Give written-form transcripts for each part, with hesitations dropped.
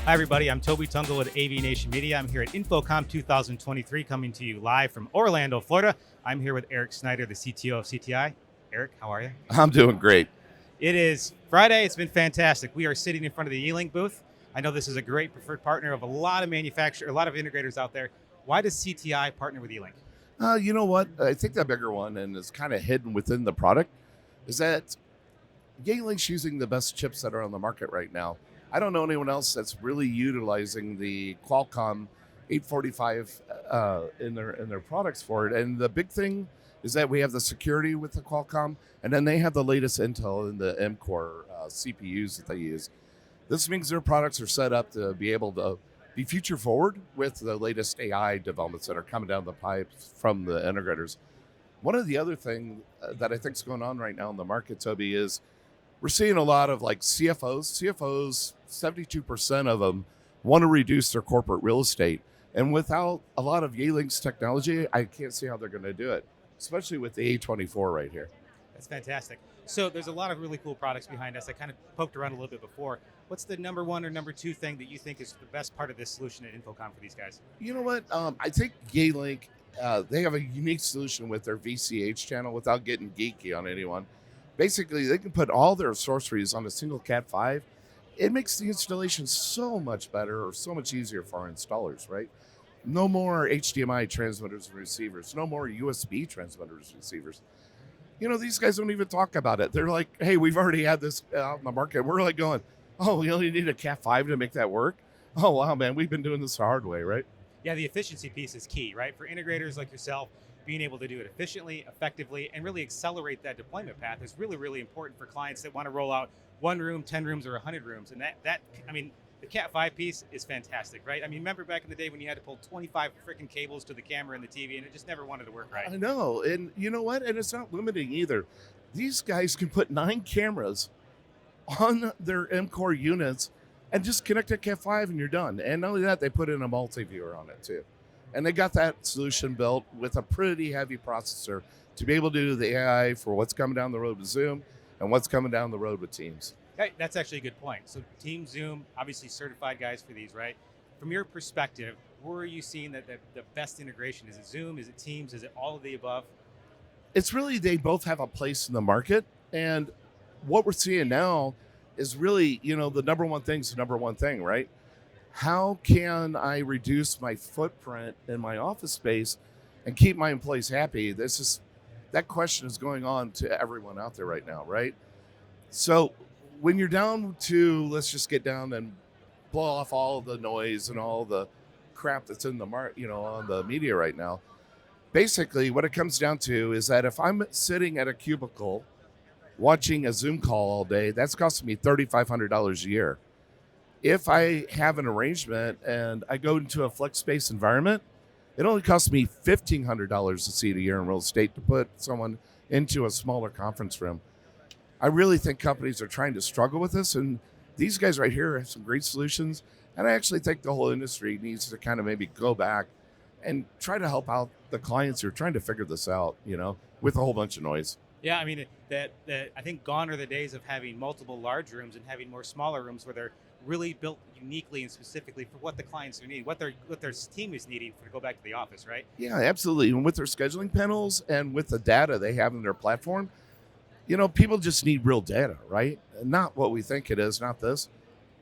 Hi, everybody. I'm Tobi Tungl with AVNation Media. I'm here at InfoComm 2023, coming to you live from Orlando, Florida. I'm here with Eric Snider, the CTO of CTI. Eric, how are you? I'm doing great. It is Friday. It's been fantastic. We are sitting in front of the Yealink booth. I know this is a great preferred partner of a lot of manufacturers, a lot of integrators out there. Why does CTI partner with Yealink? You know what? I think the bigger one, and it's kind of hidden within the product, is that Yealink's using the best chips that are on the market right now. I don't know anyone else that's really utilizing the Qualcomm 845 in their products for it. And the big thing is that we have the security with the Qualcomm, and then they have the latest Intel in the M-Core CPUs that they use. This means their products are set up to be able to be future forward with the latest AI developments that are coming down the pipe from the integrators. One of the other things that I think is going on right now in the market, Toby, is we're seeing a lot of like CFOs. CFOs, 72% of them want to reduce their corporate real estate. And without a lot of Yealink's technology, I can't see how they're going to do it, especially with the A24 right here. That's fantastic. So there's a lot of really cool products behind us. I kind of poked around a little bit before. What's the number one or number two thing that you think is the best part of this solution at InfoComm for these guys? You know what? I think Yealink, they have a unique solution with their VCH channel without getting geeky on anyone. Basically, they can put all their sorceries on a single Cat5. It makes the installation so much better or so much easier for our installers, right? No more HDMI transmitters and receivers, no more USB transmitters and receivers. You know, these guys don't even talk about it. They're like, hey, we've already had this out in the market. We're like going, oh, we only need a Cat5 to make that work? Oh, wow, man, we've been doing this the hard way, right? Yeah, the efficiency piece is key, right? For integrators like yourself, being able to do it efficiently, effectively, and really accelerate that deployment path is really, really important for clients that want to roll out one room, 10 rooms, or 100 rooms. And the Cat 5 piece is fantastic, right? I mean, remember back in the day when you had to pull 25 freaking cables to the camera and the TV, and it just never wanted to work right. I know. And you know what? And it's not limiting either. These guys can put 9 cameras on their M-Core units and just connect a Cat5 and you're done. And not only that, they put in a multi-viewer on it too. And they got that solution built with a pretty heavy processor to be able to do the AI for what's coming down the road with Zoom and what's coming down the road with Teams. Hey, that's actually a good point. So Team Zoom, obviously certified guys for these, right? From your perspective, where are you seeing that the best integration? Is it Zoom? Is it Teams? Is it all of the above? It's really, they both have a place in the market. And what we're seeing now is really, you know, the number one thing's the number one thing, right? How can I reduce my footprint in my office space and keep my employees happy? That question is going on to everyone out there right now, right? So when you're down to, let's just get down and blow off all the noise and all the crap that's in the on the media right now. Basically, what it comes down to is that if I'm sitting at a cubicle watching a Zoom call all day, that's costing me $3,500 a year. If I have an arrangement and I go into a flex space environment, it only costs me $1,500 a seat a year in real estate to put someone into a smaller conference room. I really think companies are trying to struggle with this, and these guys right here have some great solutions. And I actually think the whole industry needs to kind of maybe go back and try to help out the clients who are trying to figure this out, with a whole bunch of noise. Yeah, I mean, that I think gone are the days of having multiple large rooms and having more smaller rooms where they're really built uniquely and specifically for what the clients are needing, what their team is needing to go back to the office, right? Yeah, absolutely. And with their scheduling panels and with the data they have in their platform, people just need real data, right? Not what we think it is, not this.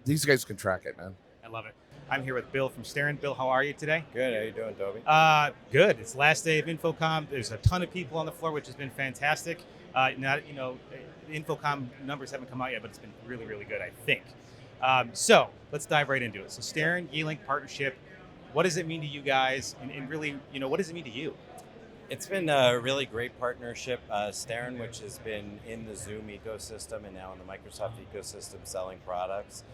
These guys can track it, man. I love it. I'm here with Bill from Starin. Bill, how are you today? Good. How you doing, Toby? Good. It's the last day of InfoComm. There's a ton of people on the floor, which has been fantastic. InfoComm numbers haven't come out yet, but it's been really, really good, I think. So let's dive right into it. So Starin, Yealink partnership, what does it mean to you guys? And really, what does it mean to you? It's been a really great partnership. Starin, which has been in the Zoom ecosystem and now in the Microsoft ecosystem selling products.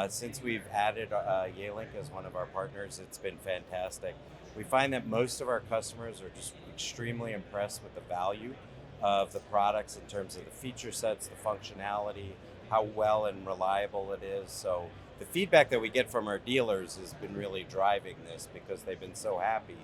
Since we've added Yealink as one of our partners, it's been fantastic. We find that most of our customers are just extremely impressed with the value of the products in terms of the feature sets, the functionality, how well and reliable it is. So the feedback that we get from our dealers has been really driving this because they've been so happy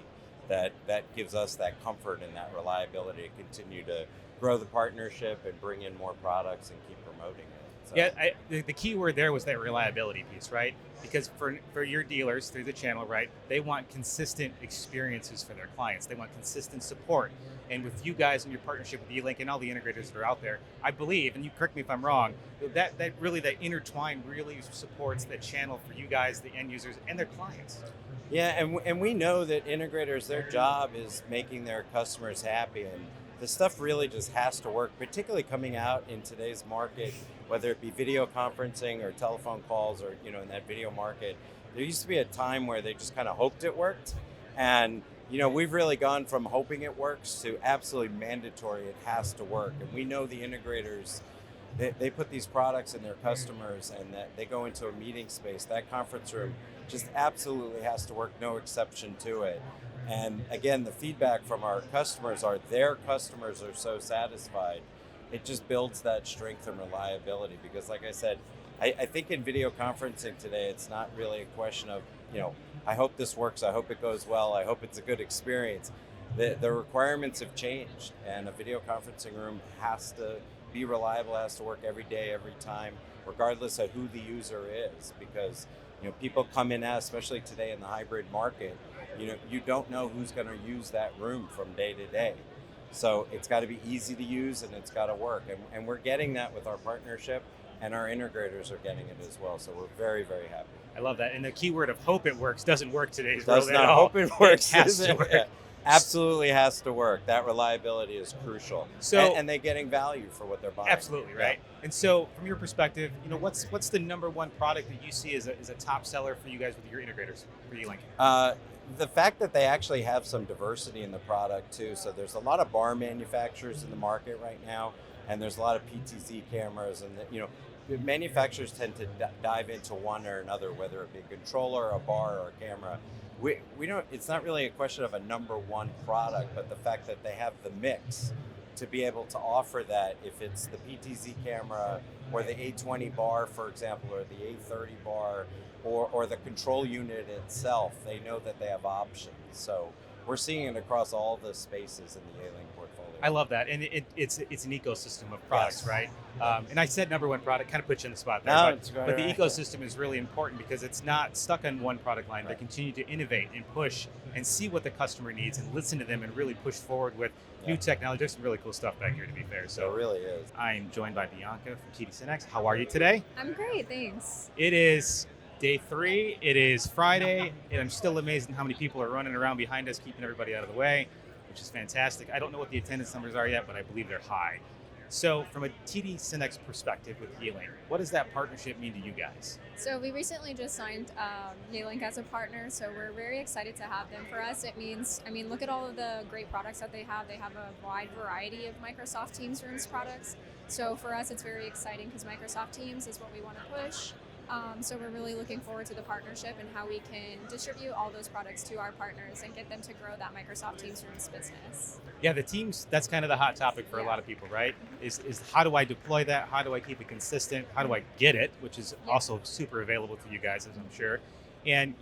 that gives us that comfort and that reliability to continue to grow the partnership and bring in more products and keep promoting it. So. Yeah, the key word there was that reliability piece, right? Because for your dealers through the channel, right, they want consistent experiences for their clients. They want consistent support. And with you guys and your partnership with Yealink and all the integrators that are out there, I believe, and you correct me if I'm wrong, that intertwine really supports the channel for you guys, the end users, and their clients. Yeah, and we know that integrators, their job is making their customers happy, and the stuff really just has to work, particularly coming out in today's market, whether it be video conferencing or telephone calls or, in that video market. There used to be a time where they just kind of hoped it worked. And, we've really gone from hoping it works to absolutely mandatory it has to work. And we know the integrators, they put these products in their customers and that they go into a meeting space. That conference room just absolutely has to work, no exception to it. And again, the feedback from our customers are their customers are so satisfied. It just builds that strength and reliability because like I said, I think in video conferencing today, it's not really a question of, I hope this works, I hope it goes well, I hope it's a good experience. The requirements have changed and a video conferencing room has to be reliable, has to work every day, every time, regardless of who the user is because people come in, especially today in the hybrid market, you don't know who's going to use that room from day to day. So it's got to be easy to use and it's got to work. And we're getting that with our partnership and our integrators are getting it as well. So we're very, very happy. I love that. And the key word of hope it works doesn't work today's Does world not at all. hope it works. It has to work. Yeah. Absolutely has to work. That reliability is crucial. So, and they're getting value for what they're buying. Absolutely, right. Yeah. And so from your perspective, what's the number one product that you see as a top seller for you guys with your integrators for Yealink? The fact that they actually have some diversity in the product too. So there's a lot of bar manufacturers in the market right now, and there's a lot of PTZ cameras, and the manufacturers tend to dive into one or another, whether it be a controller, a bar, or a camera. We don't. It's not really a question of a number one product, but the fact that they have the mix to be able to offer that. If it's the PTZ camera or the A20 bar, for example, or the A30 bar, or the control unit itself, they know that they have options. So we're seeing it across all the spaces in the Yealink portfolio. I love that, and it's an ecosystem of products, yes. Right? And I said number one product, kind of put you in the spot there, but the ecosystem is really important because it's not stuck on one product line. Right. They continue to innovate and push and see what the customer needs and listen to them and really push forward with new technology. There's some really cool stuff back here, to be fair. So it really is. I'm joined by Bianca from TD SYNNEX. How are you today? I'm great, thanks. It is Day 3, it is Friday, and I'm still amazed at how many people are running around behind us, keeping everybody out of the way, which is fantastic. I don't know what the attendance numbers are yet, but I believe they're high. So from a TD SYNNEX perspective with Yealink, what does that partnership mean to you guys? So we recently just signed Yealink as a partner, so we're very excited to have them. For us, it means, look at all of the great products that they have. They have a wide variety of Microsoft Teams Rooms products. So for us, it's very exciting because Microsoft Teams is what we want to push. So we're really looking forward to the partnership and how we can distribute all those products to our partners and get them to grow that Microsoft Teams Rooms business. Yeah, the Teams, that's kind of the hot topic for a lot of people, right? Is how do I deploy that? How do I keep it consistent? How do I get it? Which is also super available to you guys, as I'm sure. And,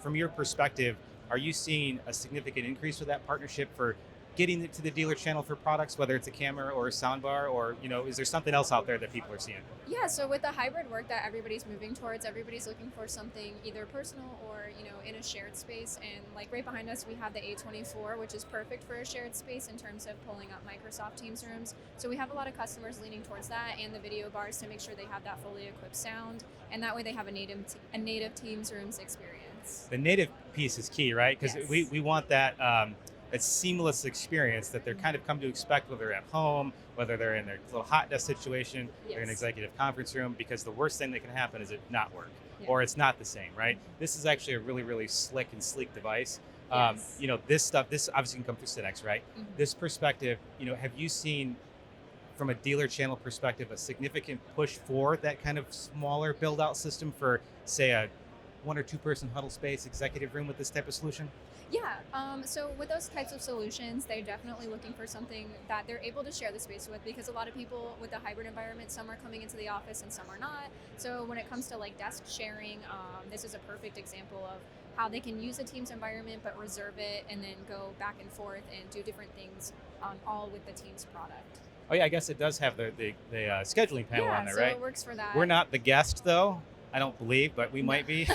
from your perspective, are you seeing a significant increase with that partnership for getting it to the dealer channel for products, whether it's a camera or a soundbar, or is there something else out there that people are seeing? Yeah, so with the hybrid work that everybody's moving towards, everybody's looking for something either personal or in a shared space. And like right behind us, we have the A24, which is perfect for a shared space in terms of pulling up Microsoft Teams Rooms. So we have a lot of customers leaning towards that and the video bars to make sure they have that fully equipped sound, and that way they have a native Teams Rooms experience. The native piece is key, right? Because we want that. A seamless experience that they're kind of come to expect, whether they're at home, whether they're in their little hot desk situation, they're in an executive conference room, because the worst thing that can happen is it not work or it's not the same, right? This is actually a really, really slick and sleek device. This obviously can come through SYNNEX, right? Mm-hmm. This perspective, have you seen from a dealer channel perspective a significant push for that kind of smaller build out system for, say, a 1 or 2 person huddle space executive room with this type of solution? Yeah, so with those types of solutions, they're definitely looking for something that they're able to share the space with, because a lot of people with the hybrid environment, some are coming into the office and some are not. So when it comes to like desk sharing, this is a perfect example of how they can use a Teams environment but reserve it and then go back and forth and do different things all with the Teams product. Oh yeah, I guess it does have the scheduling panel yeah, on there, so right? it works for that. We're not the guest though. I don't believe, but we might be.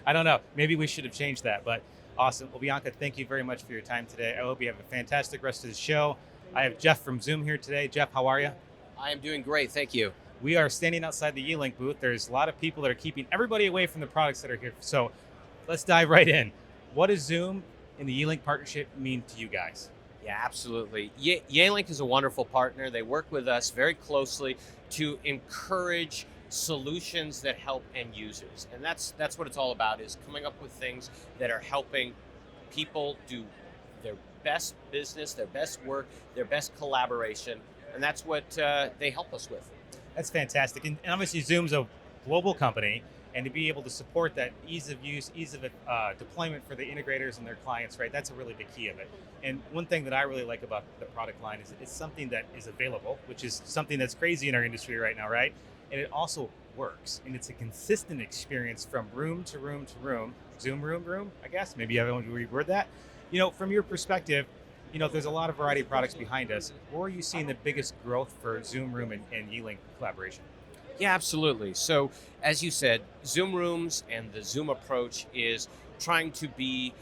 I don't know. Maybe we should have changed that. But awesome. Well, Bianca, thank you very much for your time today. I hope you have a fantastic rest of the show. I have Jeff from Zoom here today. Jeff, how are you? I am doing great, thank you. We are standing outside the Yealink booth. There's a lot of people that are keeping everybody away from the products that are here. So let's dive right in. What does Zoom and the Yealink partnership mean to you guys? Yeah, absolutely. Yealink is a wonderful partner. They work with us very closely to encourage solutions that help end users. And that's what it's all about, is coming up with things that are helping people do their best business, their best work, their best collaboration. And that's what they help us with. That's fantastic. And obviously Zoom's a global company, and to be able to support that ease of use, ease of deployment for the integrators and their clients, right? That's a really big key of it. And one thing that I really like about the product line is it's something that is available, which is something that's crazy in our industry right now, right? And it also works, and it's a consistent experience from room to room to room. Zoom room, I guess. Maybe everyone would reword that. You know, from your perspective, you know, there's a lot of variety of products behind us. Where are you seeing the biggest growth for Zoom Room and Yealink collaboration? Yeah, absolutely. So, as you said, Zoom Rooms and the Zoom approach is trying to be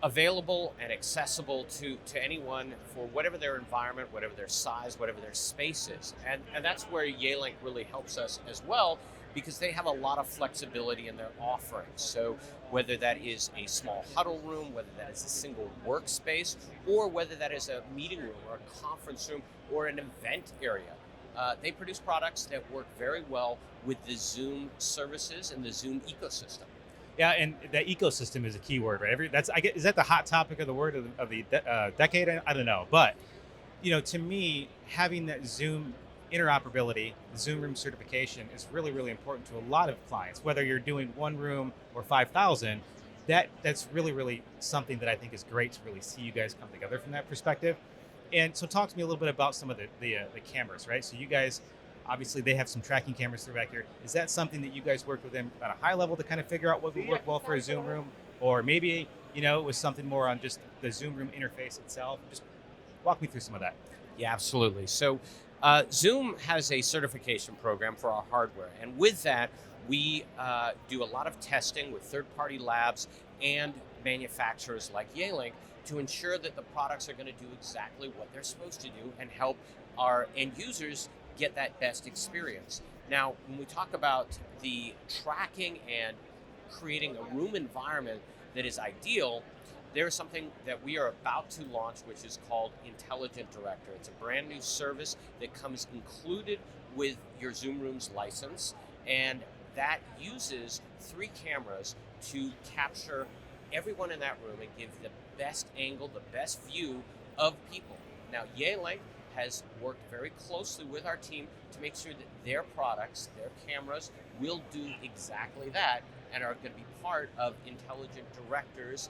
available and accessible to anyone for whatever their environment, whatever their size, whatever their space is. And that's where Yealink really helps us as well, because they have a lot of flexibility in their offerings. So whether that is a small huddle room, whether that is a single workspace, or whether that is a meeting room or a conference room or an event area, they produce products that work very well with the Zoom services and the Zoom ecosystem. Yeah, and that ecosystem is a key word, right? Is that the hot topic of the word of the decade? I don't know, but you know, to me, having that Zoom interoperability, the Zoom Room certification is really, really important to a lot of clients. Whether you're doing one room or 5,000, that's really, really something that I think is great to really see you guys come together from that perspective. And so, talk to me a little bit about some of the cameras, right? So you guys. Obviously, they have some tracking cameras through back here. Is that something that you guys worked with them at a high level to kind of figure out what would work well for a Zoom room? Or maybe, you know, it was something more on just the Zoom room interface itself? Just walk me through some of that. Yeah, absolutely. So Zoom has a certification program for our hardware. And with that, we do a lot of testing with third-party labs and manufacturers like Yealink to ensure that the products are going to do exactly what they're supposed to do and help our end users get that best experience. Now, when we talk about the tracking and creating a room environment that is ideal, there is something that we are about to launch, which is called Intelligent Director. It's a brand new service that comes included with your Zoom Rooms license, and that uses 3 cameras to capture everyone in that room and give the best angle, the best view of people. Now, Yealink has worked very closely with our team to make sure that their products, their cameras, will do exactly that and are going to be part of Intelligent Director's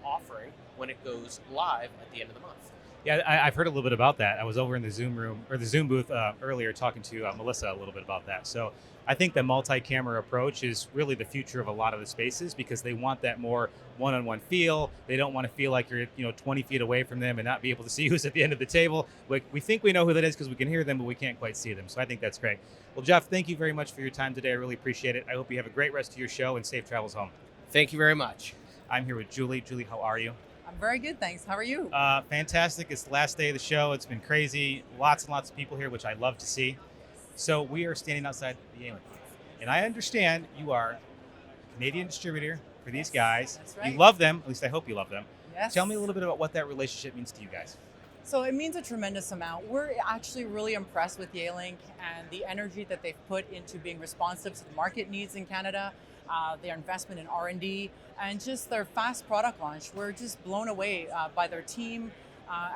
offering when it goes live at the end of the month. Yeah, I've heard a little bit about that. I was over in the Zoom room or the Zoom booth earlier talking to Melissa a little bit about that. So I think the multi-camera approach is really the future of a lot of the spaces because they want that more one-on-one feel. They don't want to feel like you're 20 feet away from them and not be able to see who's at the end of the table. We think we know who that is because we can hear them, but we can't quite see them. So I think that's great. Well, Jeff, thank you very much for your time today. I really appreciate it. I hope you have a great rest of your show and safe travels home. Thank you very much. I'm here with Julie. Julie, how are you? I'm very good, thanks. How are you? Fantastic. It's the last day of the show. It's been crazy. Lots and lots of people here, which I love to see. So we are standing outside the Yealink booth. And I understand you are a Canadian distributor for these guys. That's right. You love them. At least I hope you love them. Yes. Tell me a little bit about what that relationship means to you guys. So it means a tremendous amount. We're actually really impressed with Yealink and the energy that they've put into being responsive to the market needs in Canada, their investment in R&D, and just their fast product launch. We're just blown away by their team,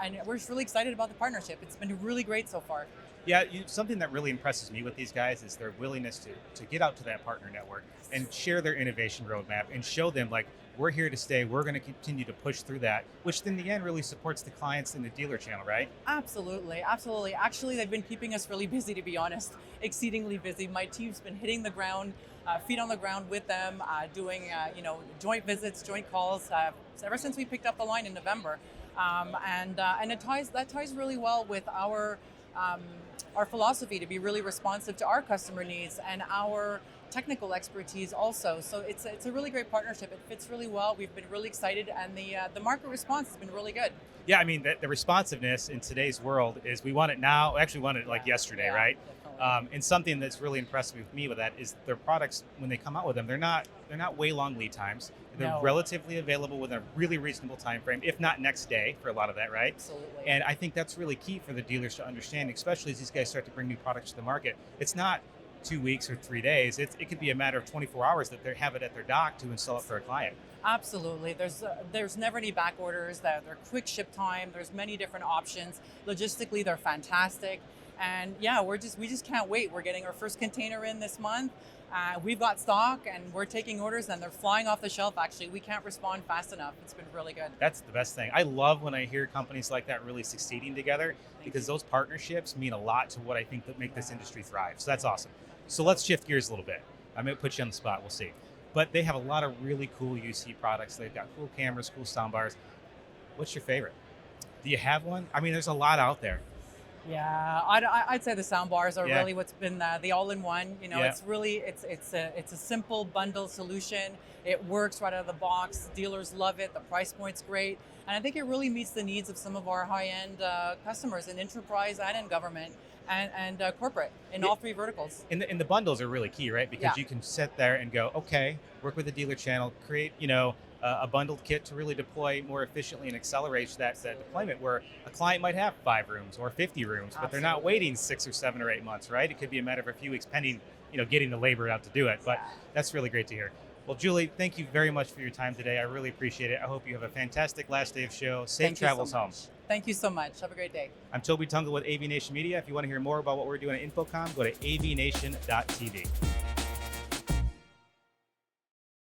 and we're just really excited about the partnership. It's been really great so far. Yeah, something that really impresses me with these guys is their willingness to get out to that partner network and share their innovation roadmap and show them, like, we're here to stay. We're going to continue to push through that, which in the end really supports the clients in the dealer channel, right? Absolutely, absolutely. Actually, they've been keeping us really busy, to be honest, exceedingly busy. My team's been hitting the ground, feet on the ground with them, doing joint visits, joint calls ever since we picked up the line in November, and that ties really well with our our philosophy to be really responsive to our customer needs and our technical expertise also. So it's a really great partnership. It fits really well. We've been really excited, and the market response has been really good. Yeah, I mean, the responsiveness in today's world is we want it now. Actually, want it like yesterday, Yeah, right? definitely. And something that's really impressive with me with that is their products, when they come out with them, they're not way long lead times. They're No. relatively available within a really reasonable time frame, if not next day for a lot of that, right? Absolutely. And I think that's really key for the dealers to understand, especially as these guys start to bring new products to the market. It's not 2 weeks or 3 days. It could be a matter of 24 hours that they have it at their dock to install it for a client. Absolutely. There's never any back orders. They're quick ship time. There's many different options. Logistically, they're fantastic. And yeah, we just can't wait. We're getting our first container in this month. We've got stock, and we're taking orders, and they're flying off the shelf. Actually, we can't respond fast enough. It's been really good. That's the best thing. I love when I hear companies like that really succeeding together, because those partnerships mean a lot to what I think that make this industry thrive. So that's awesome. So let's shift gears a little bit. I'm going to put you on the spot. We'll see. But they have a lot of really cool UC products. They've got cool cameras, cool soundbars. What's your favorite? Do you have one? I mean, there's a lot out there. Yeah, I'd say the sound bars are Yeah. really what's been the all-in-one. You know, Yeah. it's really it's a simple bundle solution. It works right out of the box. Dealers love it. The price point's great, and I think it really meets the needs of some of our high-end customers in enterprise and in government and corporate in all three verticals. And the bundles are really key, right? Because Yeah. you can sit there and go, okay, work with the dealer channel, create, a bundled kit to really deploy more efficiently and accelerate that deployment, where a client might have 5 rooms or 50 rooms, but they're not Absolutely. waiting 6 or 7 or 8 months, right? It could be a matter of a few weeks pending, getting the labor out to do it. But that's really great to hear. Well, Julie, thank you very much for your time today. I really appreciate it. I hope you have a fantastic last day of show. Safe Thank you so travels home. much. Thank you so much. Have a great day. I'm Tobi Tungl with AVNation Media. If you want to hear more about what we're doing at InfoComm, go to avnation.tv.